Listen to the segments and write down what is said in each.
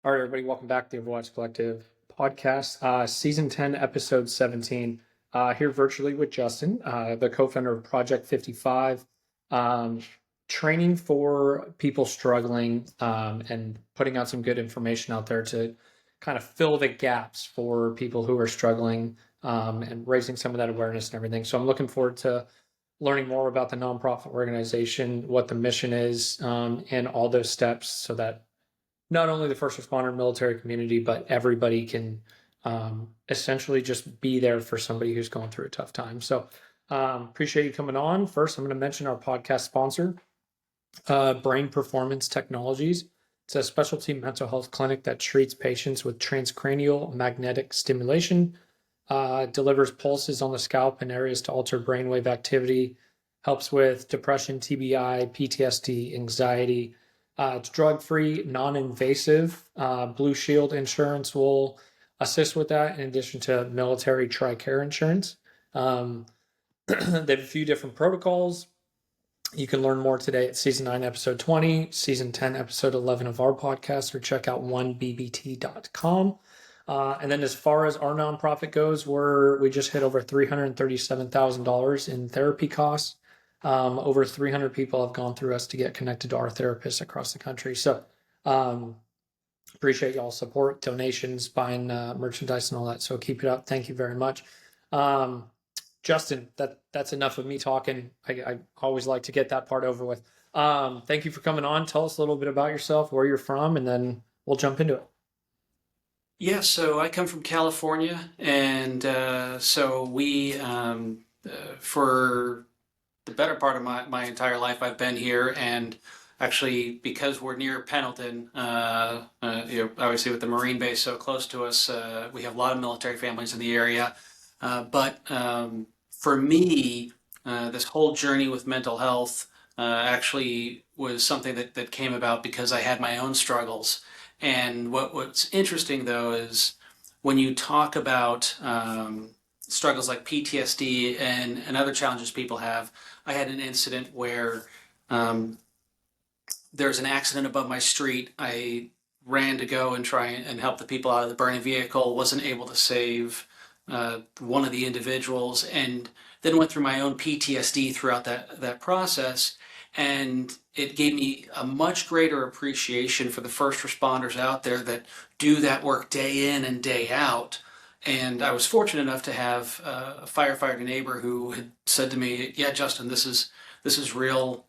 All right, everybody, welcome back to the Overwatch Collective podcast, season 10, episode 17. Here virtually with Justin, the co-founder of Project 55, um, training for people struggling and putting out some good information out there to kind of fill the gaps for people who are struggling and raising some of that awareness and everything. So I'm looking forward to learning more about the nonprofit organization, what the mission is, and all those steps so that not only the first responder military community, but everybody can essentially just be there for somebody who's going through a tough time. So appreciate you coming on. First, I'm going to mention our podcast sponsor, Brain Performance Technologies. It's a specialty mental health clinic that treats patients with transcranial magnetic stimulation, delivers pulses on the scalp in areas to alter brainwave activity, helps with depression, TBI, PTSD, anxiety. It's drug-free, non-invasive. Blue Shield insurance will assist with that in addition to military TRICARE insurance. They have a few different protocols. You can learn more today at season 9, episode 20, season 10, episode 11 of our podcast, or check out 1bbt.com. And then as far as our nonprofit goes, we just hit over $337,000 in therapy costs. Over 300 people have gone through us to get connected to our therapists across the country. So appreciate y'all's support, donations, buying merchandise and all that. So keep it up. Thank you very much. Justin, that's enough of me talking. I always like to get that part over with. Thank you for coming on. Tell us a little bit about yourself, where you're from, and then we'll jump into it. Yeah, so I come from California, and so for the better part of my entire life, I've been here, and actually, because we're near Pendleton, obviously with the Marine base so close to us, we have a lot of military families in the area. But for me, this whole journey with mental health actually was something that came about because I had my own struggles. And what's interesting though is when you talk about struggles like PTSD and other challenges people have, I had an incident where there's an accident above my street. I ran to go and try and help the people out of the burning vehicle, wasn't able to save one of the individuals, and then went through my own PTSD throughout that process. And it gave me a much greater appreciation for the first responders out there that do that work day in and day out. And I was fortunate enough to have a firefighter neighbor who had said to me, "Yeah, Justin, this is real.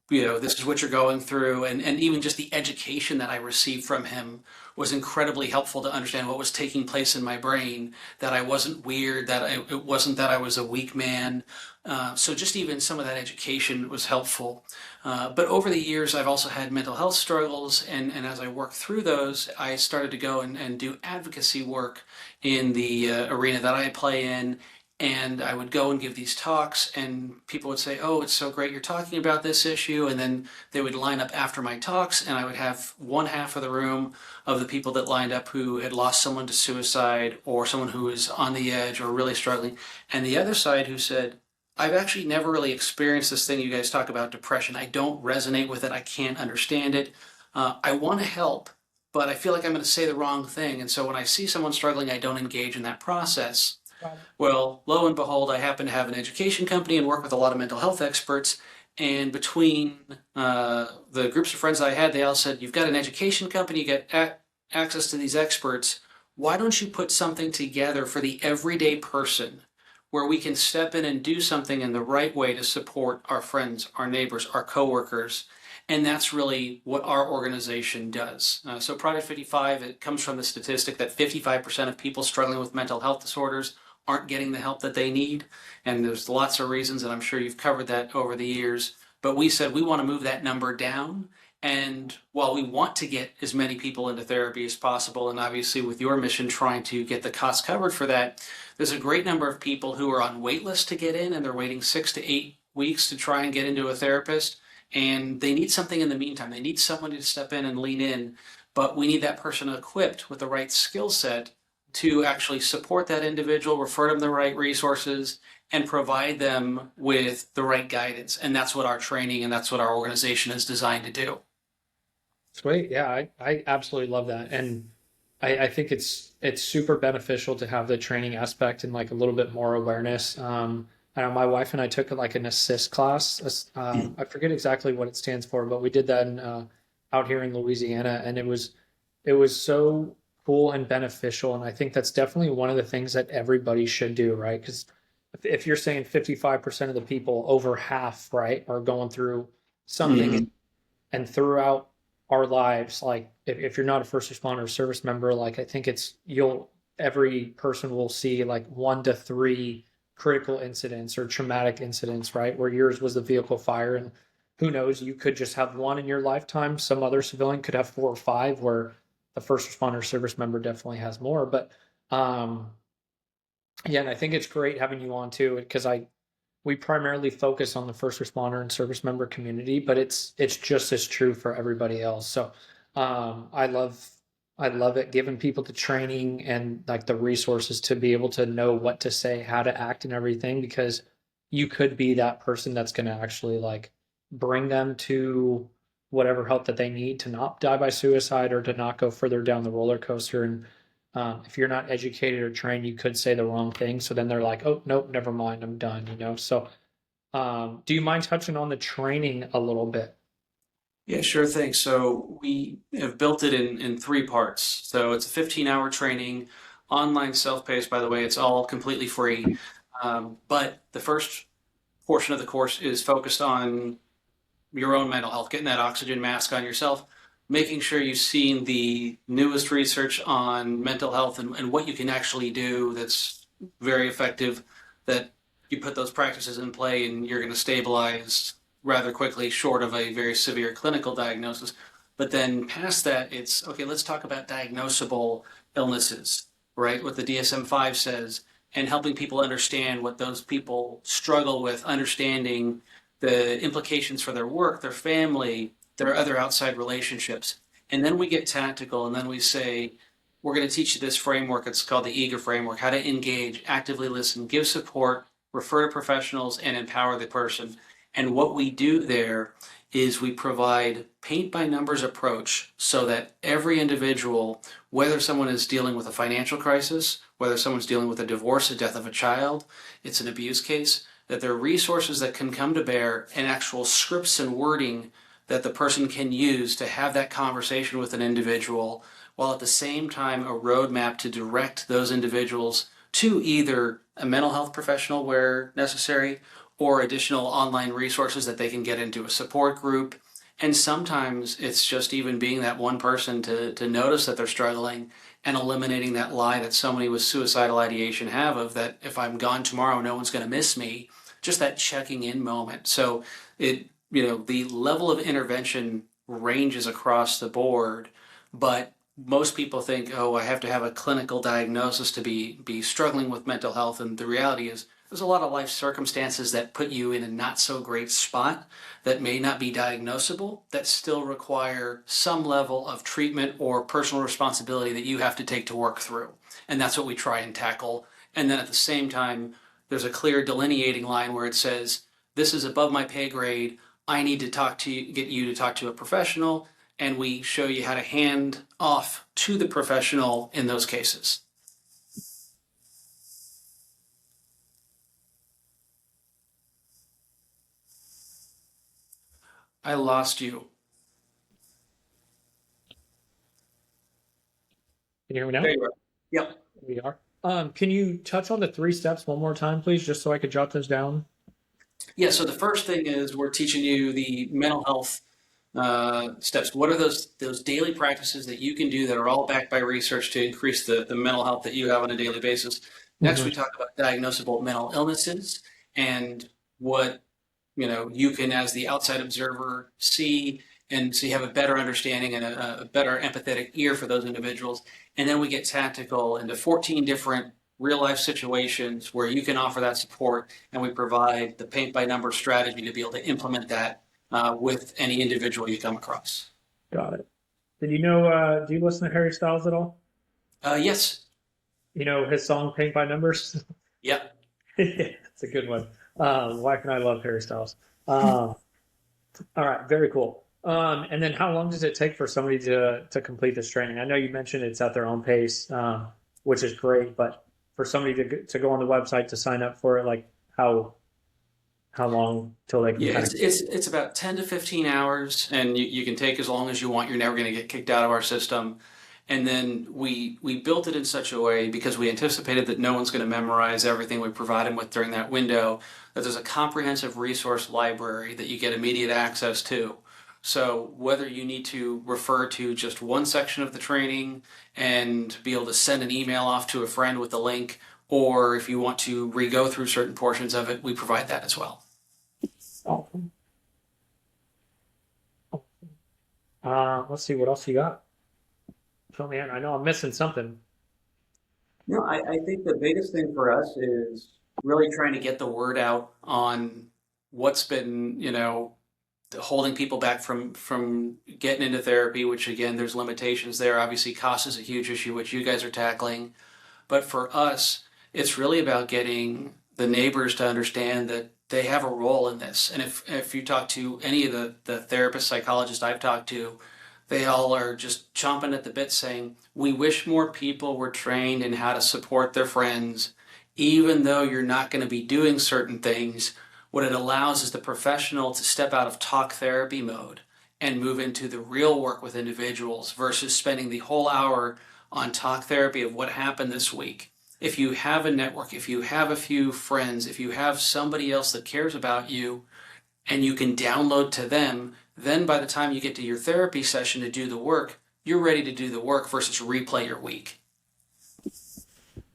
This is what you're going through." And even just the education that I received from him was incredibly helpful to understand what was taking place in my brain, that I wasn't weird, it wasn't that I was a weak man. So just even some of that education was helpful. But over the years, I've also had mental health struggles, and as I worked through those, I started to go and do advocacy work in the arena that I play in. And I would go and give these talks, and people would say, "Oh, it's so great you're talking about this issue." And then they would line up after my talks, and I would have one half of the room of the people that lined up who had lost someone to suicide or someone who was on the edge or really struggling, and the other side who said, "I've actually never really experienced this thing you guys talk about, depression. I don't resonate with it. I can't understand it. I want to help, but I feel like I'm going to say the wrong thing. And so when I see someone struggling, I don't engage in that process." Well, lo and behold, I happen to have an education company and work with a lot of mental health experts. And between the groups of friends I had, they all said, "You've got an education company, you get access to these experts. Why don't you put something together for the everyday person where we can step in and do something in the right way to support our friends, our neighbors, our coworkers?" And that's really what our organization does. So Project 55, it comes from the statistic that 55% of people struggling with mental health disorders aren't getting the help that they need. And there's lots of reasons, and I'm sure you've covered that over the years. But we said we want to move that number down. And while we want to get as many people into therapy as possible, and obviously with your mission trying to get the costs covered for that, there's a great number of people who are on wait lists to get in, and they're waiting 6 to 8 weeks to try and get into a therapist. And they need something in the meantime. They need someone to step in and lean in, but we need that person equipped with the right skill set to actually support that individual, refer them the right resources, and provide them with the right guidance. And that's what our training and that's what our organization is designed to do. Sweet. Yeah, I absolutely love that. And I think it's super beneficial to have the training aspect and like a little bit more awareness. I know my wife and I took like an assist class. I forget exactly what it stands for, but we did that out here in Louisiana, and it was so cool and beneficial. And I think that's definitely one of the things that everybody should do, right? Because if you're saying 55% of the people, over half, right, are going through something, Hmm. and throughout our lives, like if you're not a first responder or service member, like I think it's you'll every person will see like 1 to 3 critical incidents or traumatic incidents, right? Where yours was the vehicle fire, and who knows, you could just have one in your lifetime. Some other civilian could have 4 or 5, where the first responder service member definitely has more. But yeah, and I think it's great having you on too, because I we primarily focus on the first responder and service member community, but it's just as true for everybody else. So I love it giving people the training and like the resources to be able to know what to say, how to act, and everything, because you could be that person that's going to actually like bring them to whatever help that they need to not die by suicide or to not go further down the roller coaster. And if you're not educated or trained, you could say the wrong thing. So then they're like, oh, nope, never mind, I'm done, you know? So, do you mind touching on the training a little bit? Yeah, sure thing. So we have built it in three parts. So it's a 15-hour training, online self-paced, by the way. It's all completely free. But the first portion of the course is focused on your own mental health, getting that oxygen mask on yourself, making sure you've seen the newest research on mental health and what you can actually do that's very effective, that you put those practices in play and you're going to stabilize rather quickly, short of a very severe clinical diagnosis. But then past that, it's okay, let's talk about diagnosable illnesses, right? What the DSM 5 says, and helping people understand what those people struggle with, understanding the implications for their work, their family, their other outside relationships. And then we get tactical and then we say, we're going to teach you this framework. It's called the EAGER framework, how to engage, actively listen, give support, refer to professionals, and empower the person. And what we do there is we provide paint by numbers approach so that every individual, whether someone is dealing with a financial crisis, whether someone's dealing with a divorce, a death of a child, it's an abuse case, that there are resources that can come to bear and actual scripts and wording that the person can use to have that conversation with an individual, while at the same time a roadmap to direct those individuals to either a mental health professional where necessary or additional online resources that they can get into a support group. And sometimes it's just even being that one person to notice that they're struggling and eliminating that lie that so many with suicidal ideation have of that if I'm gone tomorrow, no one's going to miss me. Just that checking in moment. So the level of intervention ranges across the board, but most people think, oh, I have to have a clinical diagnosis to be struggling with mental health. And the reality is, there's a lot of life circumstances that put you in a not so great spot that may not be diagnosable, that still require some level of treatment or personal responsibility that you have to take to work through. And that's what we try and tackle. And then at the same time, there's a clear delineating line where it says, this is above my pay grade. I need to talk to you, get you to talk to a professional, and we show you how to hand off to the professional in those cases. I lost you. Can you hear me There now? you are. Yep. We are. Can you touch on the 3 steps one more time, please, just so I could jot those down? Yeah, so the first thing is we're teaching you the mental health steps. What are those daily practices that you can do that are all backed by research to increase the mental health that you have on a daily basis? Next, Hmm. we talk about diagnosable mental illnesses and what you can, as the outside observer, see, and so you have a better understanding and a better empathetic ear for those individuals. And then we get tactical into 14 different real life situations where you can offer that support, and we provide the paint by number strategy to be able to implement that with any individual you come across. Got it. Did you know, do you listen to Harry Styles at all? Yes. You know his song Paint by Numbers? Yep. It's a good one. Wife and I love Harry Styles. All right, very cool. And then how long does it take for somebody to complete this training? I know you mentioned it's at their own pace, which is great, but for somebody to go on the website to sign up for it, like how long till they can Yeah, kind of. it's about 10 to 15 hours, and you can take as long as you want. You're never going to get kicked out of our system. And then we built it in such a way because we anticipated that no one's going to memorize everything we provide them with during that window, that there's a comprehensive resource library that you get immediate access to. So whether you need to refer to just one section of the training and be able to send an email off to a friend with the link, or if you want to re-go through certain portions of it, we provide that as well. Awesome. Let's see what else you got. Oh man, I know I'm missing something. No, I think the biggest thing for us is really trying to get the word out on what's been, holding people back from getting into therapy, which again, there's limitations there. Obviously, cost is a huge issue, which you guys are tackling. But for us, it's really about getting the neighbors to understand that they have a role in this. And if you talk to any of the therapists, psychologists I've talked to, they all are just chomping at the bit saying, we wish more people were trained in how to support their friends, even though you're not going to be doing certain things. What it allows is the professional to step out of talk therapy mode and move into the real work with individuals versus spending the whole hour on talk therapy of what happened this week. If you have a network, if you have a few friends, if you have somebody else that cares about you and you can download to them, then by the time you get to your therapy session to do the work, you're ready to do the work versus replay your week.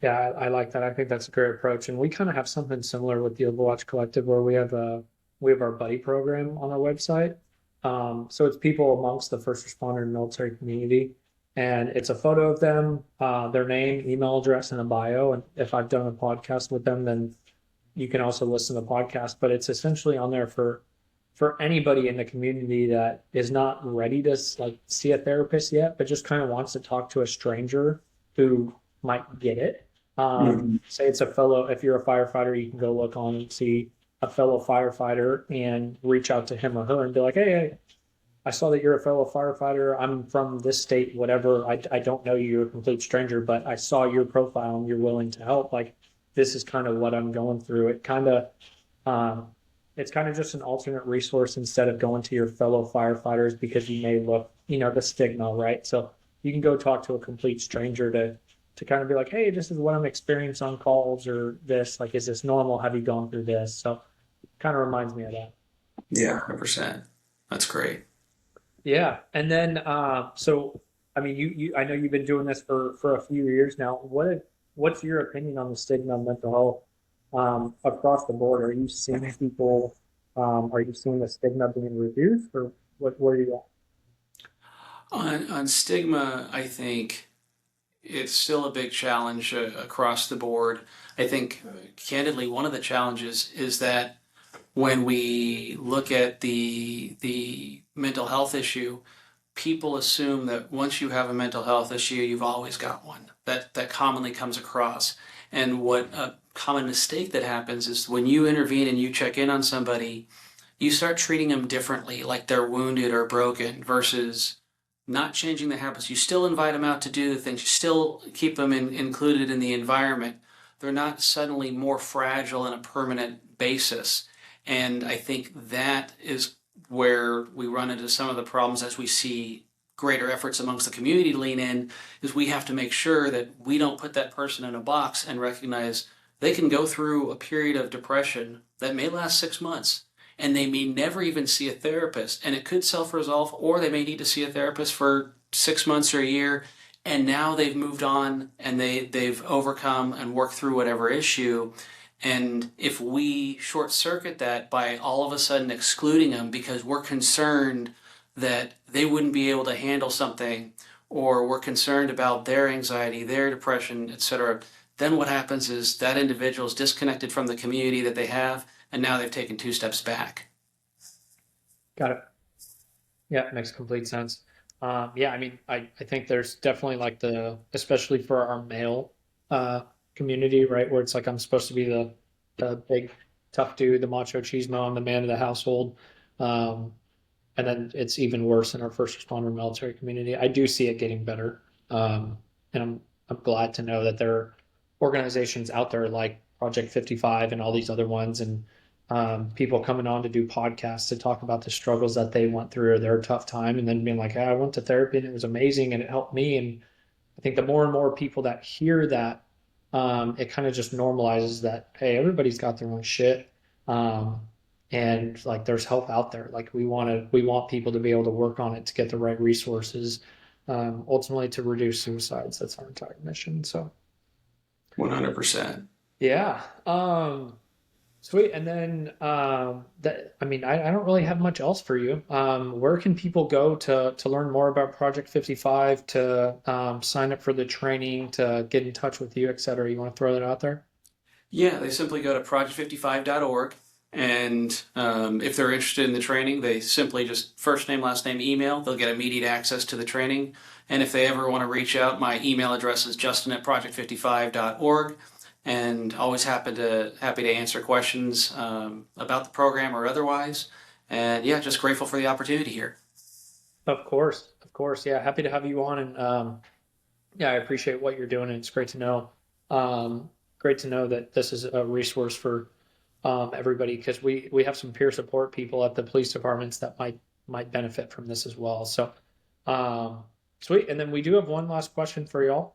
Yeah, I like that. I think that's a great approach. And we kind of have something similar with the Overwatch Collective where we have our buddy program on our website. So it's people amongst the first responder and military community. And it's a photo of them, their name, email address, and a bio. And if I've done a podcast with them, then you can also listen to the podcast. But it's essentially on there for anybody in the community that is not ready to like see a therapist yet, but just kind of wants to talk to a stranger who might get it. Say it's a fellow, if you're a firefighter, you can go look on and see a fellow firefighter and reach out to him or her and be like, hey, I saw that you're a fellow firefighter. I'm from this state, whatever. I don't know you, you're a complete stranger, but I saw your profile and you're willing to help. Like, this is kind of what I'm going through. Um, it's kind of just an alternate resource instead of going to your fellow firefighters because you may look, the stigma, right? So you can go talk to a complete stranger to kind of be like, hey, this is what I'm experiencing on calls or this, like, is this normal? Have you gone through this? So it kind of reminds me of that. Yeah, 100%. That's great. Yeah. And then, so, I mean, I know you've been doing this for a few years now. What's your opinion on the stigma of mental health, across the board? Are you seeing the stigma being reduced or where are you at? On stigma, I think it's still a big challenge across the board. I think, candidly, one of the challenges is that when we look at the mental health issue, people assume that once you have a mental health issue, you've always got one. That commonly comes across. And what a common mistake that happens is when you intervene and you check in on somebody, you start treating them differently, like they're wounded or broken, versus not changing the habits. You still invite them out to do the things. You still keep them included in the environment. They're not suddenly more fragile on a permanent basis. And I think that is where we run into some of the problems as we see greater efforts amongst the community to lean in, is we have to make sure that we don't put that person in a box and recognize they can go through a period of depression that may last 6 months and they may never even see a therapist and it could self-resolve, or they may need to see a therapist for 6 months or a year, and now they've moved on and they've overcome and worked through whatever issue. And if we short circuit that by all of a sudden excluding them because we're concerned that they wouldn't be able to handle something, or we're concerned about their anxiety, their depression, etc., then what happens is that individual is disconnected from the community that they have, and now they've taken 2 steps back. Got it. Yeah, makes complete sense. Yeah, I mean, I think there's definitely like especially for our male uh, community, right, where it's like I'm supposed to be the big tough dude, the macho cheese I'm the man of the household. Um, and then it's even worse in our first responder military community. I do see it getting better, and I'm glad to know that there are organizations out there like Project 55 and all these other ones, and people coming on to do podcasts to talk about the struggles that they went through or their tough time, and then being like, hey, I went to therapy and it was amazing and it helped me. And I think the more and more people that hear that, it kind of just normalizes that, hey, everybody's got their own shit. Um, and like there's help out there. Like we want people to be able to work on it to get the right resources, ultimately to reduce suicides. That's our entire mission. So 100%. yeah. Sweet. And then that I mean I don't really have much else for you. Where can people go to learn more about Project 55, to sign up for the training, to get in touch with you, et cetera? You want to throw that out there? Yeah, they simply go to project55.org. And if they're interested in the training, they simply just first name, last name, email. They'll get immediate access to the training. And if they ever want to reach out, my email address is justin@project55.org. And always happy to answer questions about the program or otherwise. And yeah, just grateful for the opportunity here. Of course, of course. Yeah, happy to have you on, and yeah, I appreciate what you're doing, and it's um, great to know that this is a resource for everybody, because we have some peer support people at the police departments that might benefit from this as well. So, um, sweet. And then we do have one last question for y'all.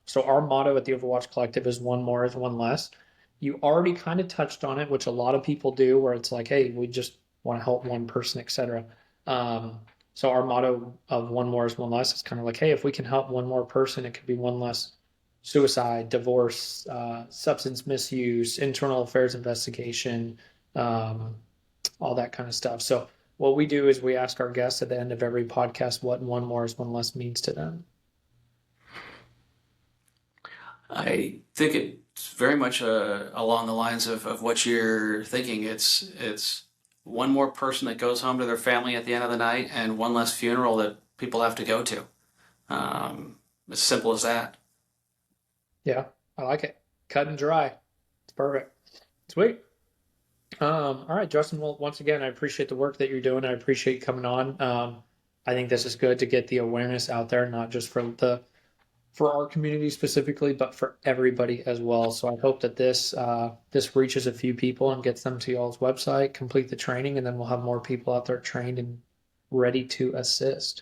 So our motto at the Overwatch Collective is one more is one less. You already kind of touched on it, which a lot of people do, where it's like, hey, we just want to help one person, etc. Um, so our motto of one more is one less is kind of like, hey, if we can help one more person, it could be one less suicide, divorce, substance misuse, internal affairs investigation, um, all that kind of stuff. So what we do is we ask our guests at the end of every podcast what one more is one less means to them. I think it's very much along the lines of what you're thinking. It's one more person that goes home to their family at the end of the night, and one less funeral that people have to go to. As simple as that. Yeah, I like it. Cut and dry. It's perfect. Sweet. All right, Justin. Well, once again, I appreciate the work that you're doing. I appreciate you coming on. I think this is good to get the awareness out there, not just for our community specifically, but for everybody as well. So I hope that this reaches a few people and gets them to y'all's website, complete the training, and then we'll have more people out there trained and ready to assist.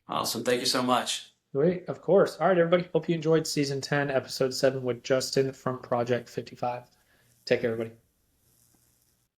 Awesome. Thank you so much. Great, of course. All right, everybody. Hope you enjoyed season 10, episode 7 with Justin from Project 55. Take care, everybody.